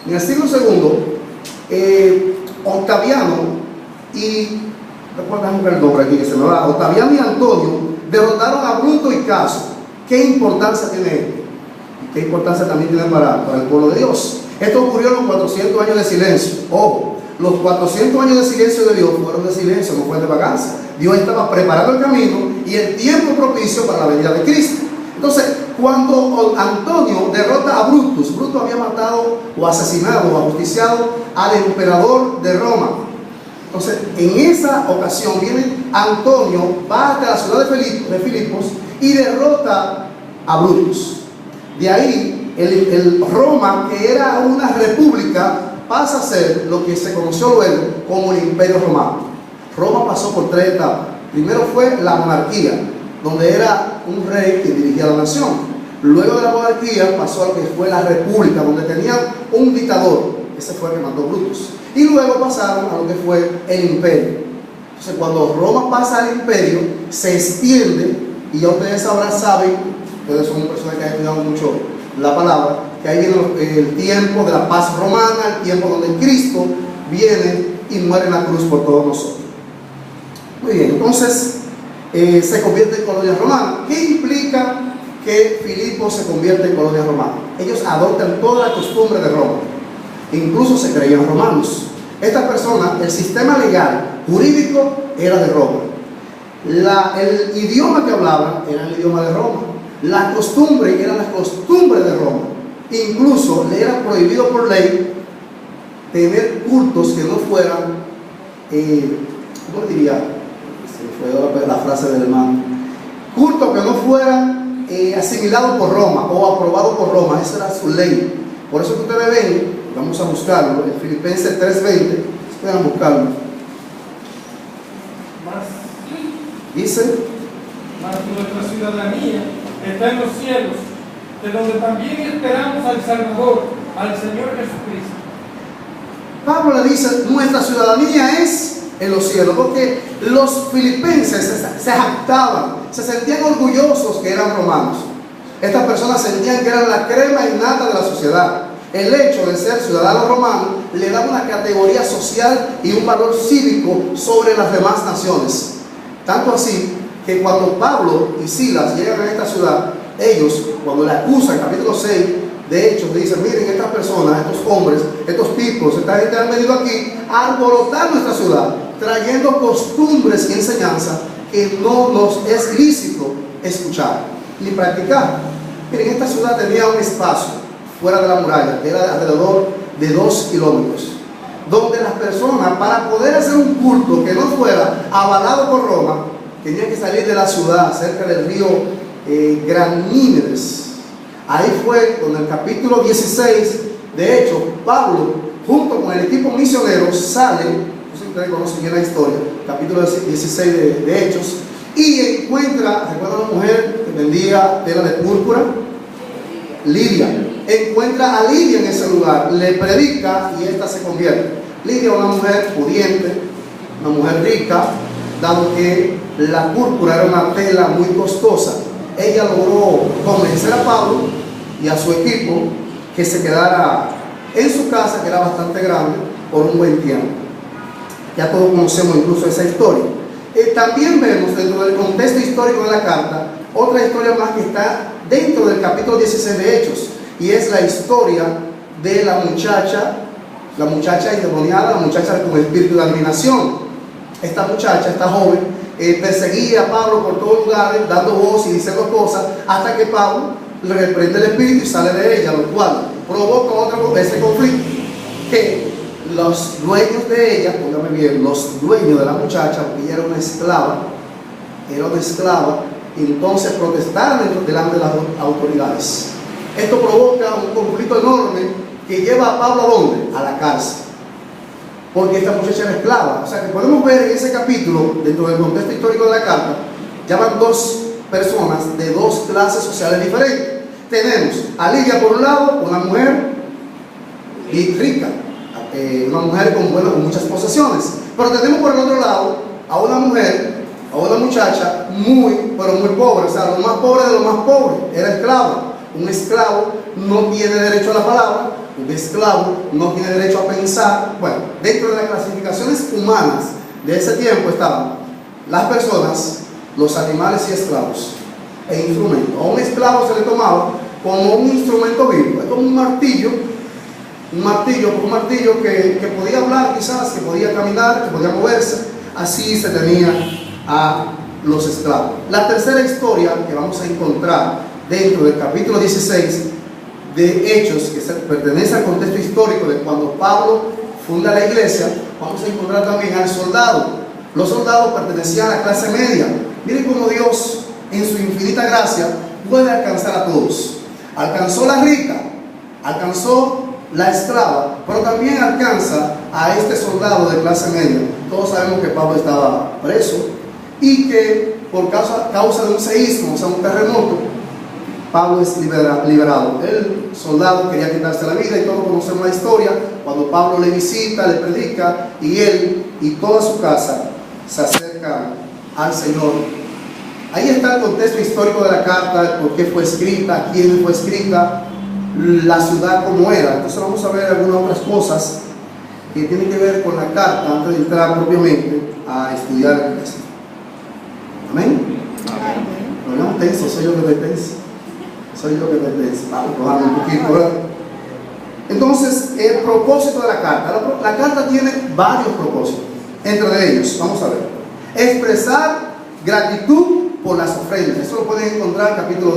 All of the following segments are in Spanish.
En el siglo segundo, Octaviano y, recuerdan el nombre aquí que se me va, Octaviano y Antonio derrotaron a Bruto y Caso. ¿Qué importancia tiene esto? ¿Y qué importancia también tiene para el pueblo de Dios? Esto ocurrió en los 400 años de silencio. Ojo, los 400 años de silencio de Dios fueron de silencio, no fue de vacancia. Dios estaba preparando el camino y el tiempo propicio para la venida de Cristo. Entonces, cuando Antonio derrota a Brutus, Brutus había matado o asesinado o ajusticiado al emperador de Roma. Entonces, en esa ocasión viene Antonio, va hasta la ciudad de Filipos y derrota a Brutus. De ahí, el Roma, que era una república, pasa a ser lo que se conoció luego como el Imperio Romano. Roma pasó por 3 etapas. Primero fue la monarquía, donde era un rey que dirigía la nación. Luego de la monarquía pasó a lo que fue la república, donde tenían un dictador. Ese fue el que mató Brutus. Y luego pasaron a lo que fue el imperio. Entonces, cuando Roma pasa al imperio, se extiende, y ya ustedes ahora saben, ustedes son personas que han estudiado mucho la palabra, que ahí viene el tiempo de la paz romana, el tiempo donde Cristo viene y muere en la cruz por todos nosotros. Muy bien, entonces se convierte en colonia romana. ¿Qué implica que Filipos se convierte en colonia romana? Ellos adoptan toda la costumbre de Roma, incluso se creían romanos. Esta persona, el sistema legal, jurídico, era de Roma. El idioma que hablaban era el idioma de Roma. La costumbre eran las costumbres de Roma. Incluso le era prohibido por ley tener cultos que no fueran, ¿cómo diría? Se me fue la frase del hermano. Cultos que no fueran asimilados por Roma o aprobados por Roma. Esa era su ley. Por eso que ustedes ven, vamos a buscarlo, en Filipenses 3:20, puedan buscarlo. Dice: mas nuestra ciudadanía está en los cielos, de donde también esperamos al Salvador, al Señor Jesucristo. Pablo le dice, nuestra ciudadanía es en los cielos, porque los filipenses se jactaban, se sentían orgullosos que eran romanos. Estas personas sentían que eran la crema innata de la sociedad. El hecho de ser ciudadanos romanos le daba una categoría social y un valor cívico sobre las demás naciones. Tanto así que cuando Pablo y Silas llegan a esta ciudad, ellos, cuando le acusan, capítulo 6 de Hechos, dicen: miren, estas personas, estos hombres, estos tipos, esta gente han venido aquí a alborotar nuestra ciudad, trayendo costumbres y enseñanzas que no nos es lícito escuchar ni practicar. Miren, esta ciudad tenía un espacio fuera de la muralla, que era de alrededor de 2 kilómetros, donde las personas, para poder hacer un culto que no fuera avalado por Roma, tenían que salir de la ciudad, cerca del río Granímedes. Ahí fue donde en el capítulo 16, de hecho, Pablo, junto con el equipo misionero, sale, no sé si ustedes conocen bien la historia, capítulo 16 de Hechos, y encuentra, ¿recuerdan una mujer que vendía tela de púrpura? Lidia. Encuentra a Lidia en ese lugar, le predica y esta se convierte. Lidia, una mujer pudiente, una mujer rica, dado que la púrpura era una tela muy costosa. Ella logró convencer a Pablo y a su equipo que se quedara en su casa, que era bastante grande, por un buen tiempo. Ya todos conocemos incluso esa historia. También vemos dentro del contexto histórico de la carta otra historia más que está dentro del capítulo 16 de Hechos, y es la historia de la muchacha endemoniada, la muchacha con espíritu de adivinación. Esta muchacha, esta joven, perseguía a Pablo por todos lugares, dando voz y diciendo cosas, hasta que Pablo le reprende el espíritu y sale de ella, lo cual provoca ese conflicto, que los dueños de ella, póngame bien, los dueños de la muchacha, porque ella era una esclava, y entonces protestaron delante de las autoridades. Esto provoca un conflicto enorme que lleva a Pablo ¿a dónde? A la cárcel, porque esta muchacha era esclava. O sea que podemos ver en ese capítulo, dentro del contexto histórico de la carta, ya van 2 personas de 2 clases sociales diferentes. Tenemos a Lidia por un lado, una mujer rica, una mujer con muchas posesiones, pero tenemos por el otro lado a una mujer, a una muchacha muy pobre, o sea, lo más pobre de lo más pobre, era esclava. Un esclavo no tiene derecho a la palabra, Un esclavo no tiene derecho a pensar. Bueno, dentro de las clasificaciones humanas de ese tiempo estaban las personas, los animales y esclavos, e instrumentos. A un esclavo se le tomaba como un instrumento vivo, es como un martillo que podía hablar quizás, que podía caminar, que podía moverse. Así se tenía a los esclavos. La tercera historia que vamos a encontrar dentro del capítulo 16 de Hechos, que pertenece al contexto histórico de cuando Pablo funda la iglesia, vamos a encontrar también al soldado. Los soldados pertenecían a la clase media. Miren cómo Dios, en su infinita gracia, puede alcanzar a todos. Alcanzó la rica, alcanzó la esclava, pero también alcanza a este soldado de clase media. Todos sabemos que Pablo estaba preso y que por causa de un seísmo, o sea, un terremoto, Pablo es liberado. El soldado quería quitarse la vida y todos conocemos la historia, cuando Pablo le visita, le predica, y él y toda su casa se acercan al Señor. Ahí está el contexto histórico de la carta, por qué fue escrita, a quién fue escrita, la ciudad como era. Entonces vamos a ver algunas otras cosas que tienen que ver con la carta antes de entrar propiamente a estudiar el texto. Amén. No tenso, soy yo que estoy tenso. Vamos, cojamos un poquito, ¿verdad? Entonces, el propósito de la carta. La carta tiene varios propósitos. Entre ellos, vamos a ver, expresar gratitud por las ofrendas. Eso lo pueden encontrar en capítulo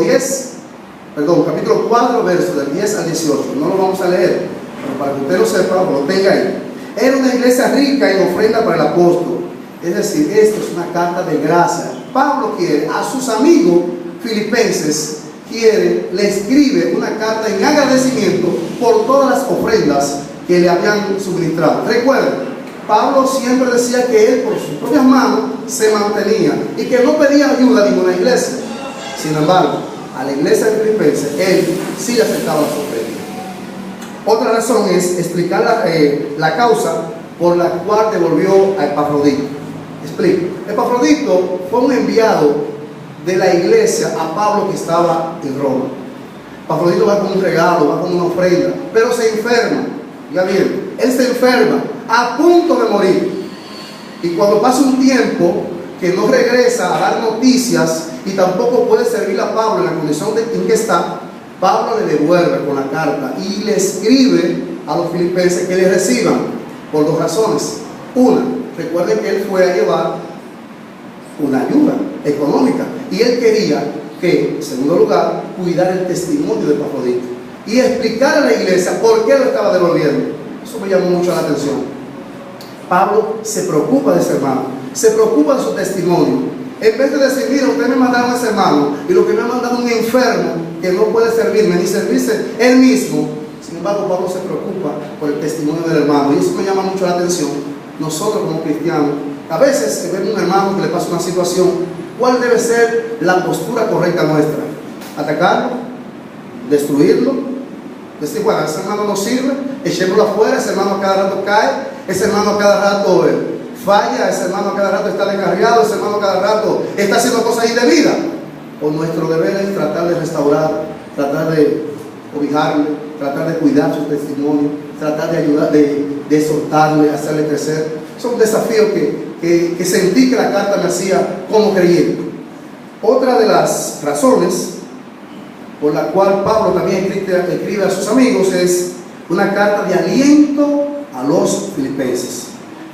4, versos del 10 al 18. No lo vamos a leer, pero para que usted lo sepa, lo tenga ahí. Era una iglesia rica en ofrenda para el apóstol. Es decir, esto es una carta de gracia. Pablo quiere a sus amigos filipenses, le escribe una carta en agradecimiento por todas las ofrendas que le habían suministrado. Recuerden, Pablo siempre decía que él por sus propias manos se mantenía y que no pedía ayuda a ninguna iglesia. Sin embargo, a la iglesia de Filipenses él sí aceptaba las ofrendas. Otra razón es explicar la causa por la cual devolvió a Epafrodito. Explico. Epafrodito fue un enviado de la iglesia a Pablo que estaba en Roma. Epafrodito va con un regalo, va con una ofrenda, pero se enferma. Ya bien, él se enferma a punto de morir, y cuando pasa un tiempo que no regresa a dar noticias y tampoco puede servir a Pablo en la condición en que está, Pablo le devuelve con la carta y le escribe a los filipenses que le reciban por dos razones. Una, recuerden que él fue a llevar una ayuda económica y él quería que, en segundo lugar, cuidar el testimonio de Epafrodito y explicar a la iglesia por qué lo estaba devolviendo. Eso me llamó mucho la atención. Pablo se preocupa de ese hermano, se preocupa de su testimonio. En vez de decir, mira, ustedes me mandaron a ese hermano y lo que me ha mandado un enfermo que no puede servirme ni servirse él mismo. Sin embargo, Pablo se preocupa por el testimonio del hermano, y eso me llama mucho la atención. Nosotros como cristianos, a veces vemos un hermano que le pasa una situación, ¿cuál debe ser la postura correcta nuestra? ¿Atacarlo? ¿Destruirlo? Decir, bueno, ese hermano no sirve, echémoslo afuera, ese hermano a cada rato cae, ese hermano a cada rato falla, ese hermano a cada rato está descarriado, ese hermano a cada rato está haciendo cosas indebidas? O nuestro deber es tratar de restaurar, tratar de cobijarle, tratar de cuidar su testimonio, tratar de ayudar, de exhortarle, hacerle crecer. Son desafíos que sentí que la carta me hacía como creyente. Otra de las razones por la cual Pablo también escribe a sus amigos es una carta de aliento a los filipenses,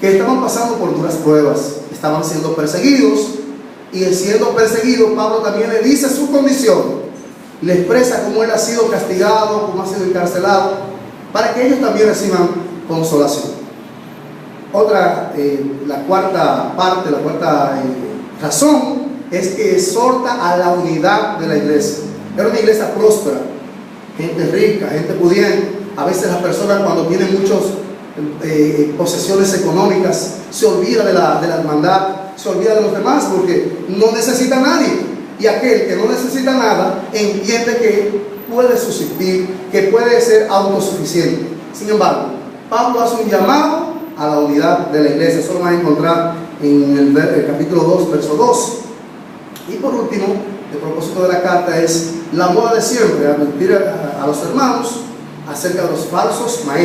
que estaban pasando por duras pruebas, estaban siendo perseguidos, y siendo perseguido, Pablo también le dice su condición, le expresa cómo él ha sido castigado, cómo ha sido encarcelado, para que ellos también reciban consolación. La cuarta razón es que exhorta a la unidad de la iglesia. Era una iglesia próspera, gente rica, gente pudiente. A veces las personas, cuando tienen muchas posesiones económicas, se olvida de la hermandad, se olvida de los demás, porque no necesita a nadie. Y aquel que no necesita nada entiende que puede subsistir, que puede ser autosuficiente. Sin embargo, Pablo hace un llamado a la unidad de la iglesia. Eso lo van a encontrar en el capítulo 2, verso 2. Y por último, el propósito de la carta es la moda de siempre, advertir a los hermanos acerca de los falsos maestros.